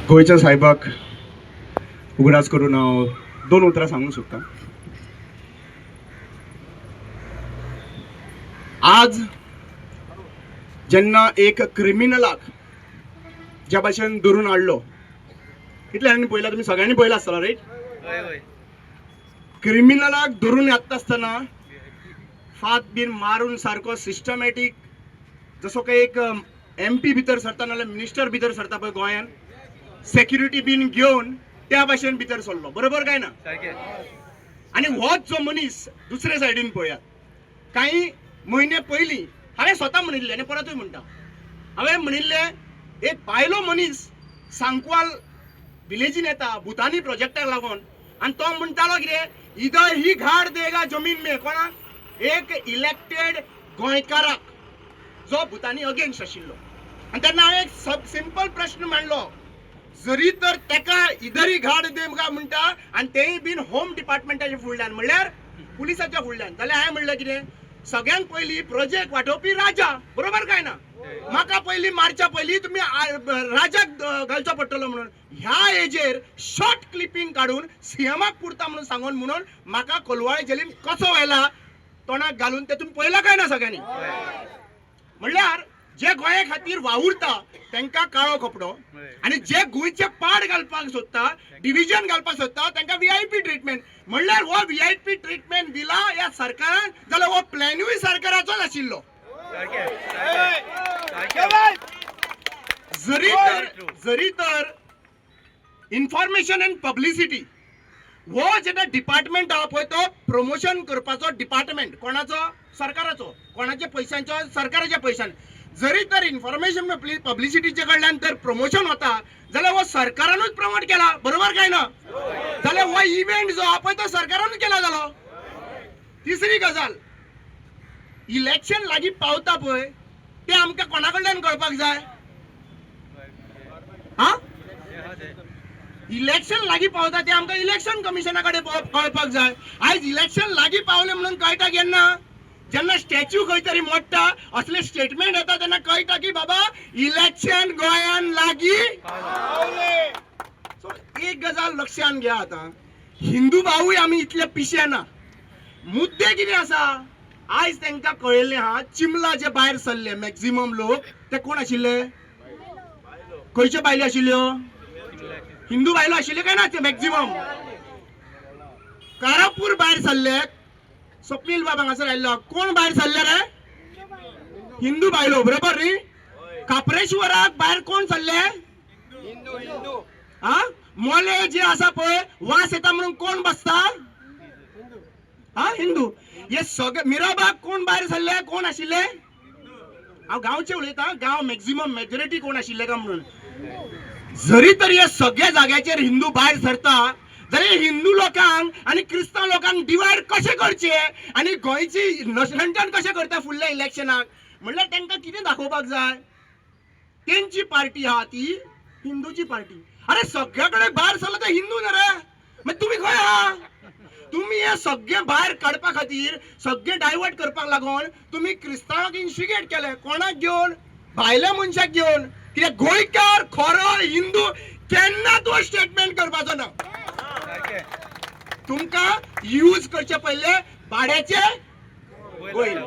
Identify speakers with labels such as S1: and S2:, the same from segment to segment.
S1: गोयच्या साहेबाक उगडास करून हांव दोन उतरां सांगूंक सोदतां. आज जेन्ना एक क्रिमिनलाक ज्या भाशेन धरून हाडलो, कितल्यांनी पळयला, तुमी सगळ्यांनी पळयला आसतलो रायट. क्रिमिनलाक धरून हाडटा आसतना फात बीन मारून सारको सिस्टमॅटीक, जसो काही एक MP भितर सरता नाल्यार मिनिस्टर भितर सरता पळय गोंयान, सेक्युरिटी बीन घेवन त्या भाशेन भितर सरलो. बरोबर काय ना. आणि होच जो मनीस दुसरे सायडीन पळयात, काही म्हयने पयलीं हांवें स्वता म्हणिल्लें आनी परतूय म्हणटा, हांवें म्हणिल्लें एक भायलो मनीस सांकवाल विलेजीन येता भुतानी प्रोजेक्टाक लागून, आनी तो म्हणटालो कितें, इधर ही घाट देगा जमीन में. कोणाक? एक इलेक्टेड गोंयकाराक जो भुतानी अगेन्स्ट आशिल्लो. आनी तेन्ना हांवें एक सिंपल प्रश्न मांडलो, जरी तर तेका इधर ही घाट देगा म्हणटा आनी तेय बीन होम डिपार्टमेंटाच्या फुडल्यान, म्हणल्यार पुलिसाच्या फुडल्यान, जाल्यार हांवें म्हणलें कितें, सगळ्यांत पयलीं प्रोजेक्ट वांटोवपी राजा. बरोबर काय ना. म्हाका पयलीं मारच्या पयलीं तुमी राजाक घालचो पडटलो म्हणून. ह्या एजेर शॉर्ट क्लिपिंग काढून सीएमाक पुरता म्हणून सांगून म्हणून म्हाका कोलवाळे जेलीन कसो व्हेला तोंडाक घालून ते तुम्ही पळयला काय ना सगळ्यांनी. म्हणल्यार जे गोंया खातीर वावुरता तांकां काळो कपडो, आणि जे गोंयचे पाड घालपाक सोदता, डिव्हिजन घालपाक सोदता, तांकां VIP ट्रीटमेंट. म्हणल्यार हो VIP ट्रीटमेंट दिला ह्या सरकारान, जाल्यार हो प्लॅनूय सरकाराचोच आशिल्लो. जरी तर इन्फॉर्मेशन अँड पब्लिसिटी हो जेन्ना डिपार्टमेंट हा पळय, तो प्रमोशन करपाचो डिपार्टमेंट कोणाचो? सरकाराचो. कोणाच्या पैशांचो? सरकाराच्या पैशान. जरी तर इन्फॉर्मेशन पब्लिसिटीचे कडल्यान तर प्रमोशन होता, जाल्यार हो सरकारानूच प्रमोट केला. बरोबर काय ना. जाल्यार हो इव्हेंट जो हा पळय तो सरकारानूच केला जालो. तिसरी गजाल, इलेक्शन लागीं पावता पळय ते आमकां कोणा कडल्यान कळपाक जाय? हा, इलेक्शन लागीं पावता ते आमकां इलेक्शन कमिशना कडेन कळपाक जाय. आयज इलेक्शन लागीं पावले म्हणून कळटा केन्ना? जेन्ना स्टॅच्यू खंय तरी मोडटा, असले स्टेटमेंट येता तेन्ना कळटा की बाबा इलेक्शन गोंयान लागीं पावले. एक गजाल लक्षात घ्या, आता हिंदू भाऊय आमी इतले पिशे ना. मुद्दे कितें आसा, आयज तांकां कळयल्लें आहा, चिमला जे भायर सरले मॅक्झिमम लोक ते कोण आशिल्ले? खंयच्यो बायलो आशिल्ल्यो? हिंदू बायलो आशिल्ल्यो काय ना? ते मॅक्झिमम कारापूर भायर सरले. स्वप्नील बाबा हांगासर आयिल्लो, कोण भायर सरले रे? हिंदू बायलो. बरोबर न्ही. काप्रेश्वराक भायर कोण सरले? हा, मोले जे आसा पळय वास येता म्हणून कोण बसता? हा, हिंदू. हे सगळे मिराबाग कोण भायर सरले? कोण आशिल्ले? हांव गांवचे उलयता, गांव मॅक्झिमम मेजॉरिटी कोण आशिल्ले काय म्हणून. जरी तरी हे सगळ्या जाग्याचेर हिंदू भायर सरता, जाल्यार हिंदू लोकांक आणि क्रिस्तांव लोकांक डिवायड कशें करचे आणि गोंयची नशणटण कशें करता फुडल्या इलेक्शनाक, म्हणल्यार तांकां कितें दाखोवपाक जाय? तेंची पार्टी आहा ती हिंदूची पार्टी. अरे सगळ्याकडे भायर सरलो तो हिंदू ना रे, मागीर तुम्ही खंय आहा? तुम्ही हे सगळे भायर काडपा खातीर, सगळे डायवर्ट करपाक लागून तुम्ही क्रिस्तांवाक इन्स्टिगेट केले. कोणाक घेवन? भायल्या मनशाक घेवन. कित्याक गोंयकार खरो हिंदू केन्ना तो स्टेटमेंट करपाचो ना. तुमकां यूज करचे पयले भाड्याचे बैल.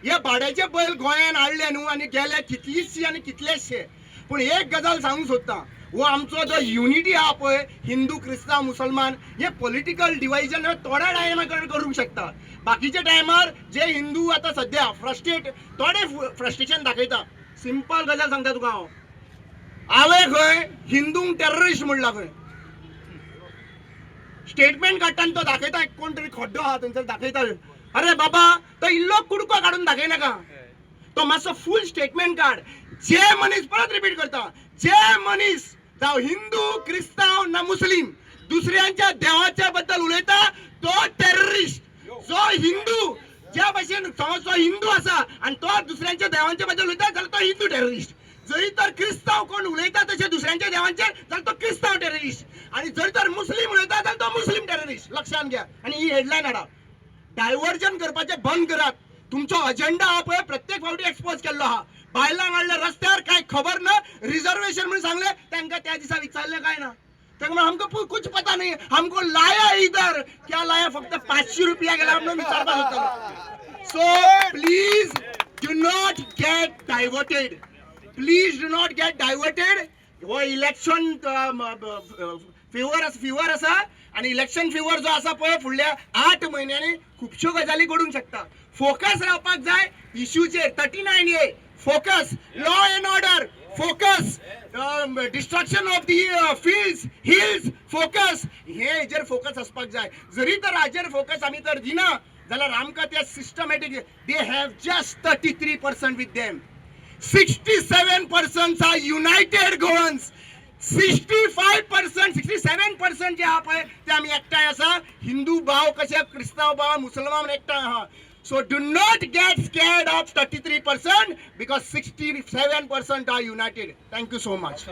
S1: हे भाड्याचे बैल गोंयान हाडले न्हू आनी गेले कितलीशी आनी कितलेशे. पूण एक गजाल सांगूंक सोदता, हो आमचो जो युनिटी आहा पळय हिंदू क्रिस्तांव मुसलमान, हे पॉलिटिकल डिवायजन थोड्या टायमार करूंक शकता. बाकीच्या टायमार जे हिंदू आता सध्या थोडे फ्रस्ट्रेशन दाखयता. सिंपल गजाल सांगता तुका हांव, हांवें खंय हिंदूंक टेररिस्ट म्हणला, खंय स्टेटमेंट काडटाना तो दाखयता, कोण तरी खड्डो आहा थंयसर दाखयता. अरे बाबा, तो इल्लो कुडको काडून दाखयनाका, तो मातसो फुल स्टेटमेंट काड. जे मनीस, परत रिपीट करता, जे मनीस जावं हिंदू क्रिस्तांव ना मुस्लिम दुसऱ्यांच्या देवाच्या बद्दल उलयता तो टेररिस्ट. जो हिंदू ज्या भाशेन तो हिंदू आसा आणि तो दुसऱ्यांच्या देवांच्या बद्दल उलयता जाल्यार तो हिंदू टेररिस्ट. जरी तर क्रिस्तांव कोण उलयता तशें दुसऱ्यांच्या देवांचेर जाल्यार तो क्रिस्तांव टेररिस्ट. आणि जरी तर मुस्लिम उलयता जाल्यार तो मुस्लिम टेररिस्ट. लक्षात घ्या. आणि ही हेडलाईन हाडा. डायव्हर्जन करपाचे बंद करात. तुमचो अजेंडा हा पळय प्रत्येक फावटी एक्सपोज केल्लो आहा. बायलांक हाडले रस्त्यार काय खबर ना रिजर्वेशन म्हणून सांगले तांकां त्या दिसा विचारले काय ना तांकां हमको कुछ पता नहीं हमको लाया इधर क्या लाया फक्त 500 रुपया गेला म्हणून विचारपाक होता so please do not gate diverted please do not gate diverted हो इलेक्शन फिवर आसा आणि इलेक्शन फिवर जो आसा पळय फुडल्या 8 महिन्यांनी खुबश्यो गजाली घडूंक शकता फोकस रावपाक जाय इश्यूचेर 39A focus law and order focus destruction of the fields hills focus हेजेर फोकस असपाक जाय जरी तर हाजेर फोकस आमी तर दिना जाल्यार आमकां ते systematic they have just 33% with them 67% are united Goans 65% 67% जे आहा पळय ते आमी एकठांय आसा हिंदू भाव कशे क्रिस्तांव भाव मुसलमान एकठांय आहा So do not get scared of 33% because 67% are united. Thank you so much.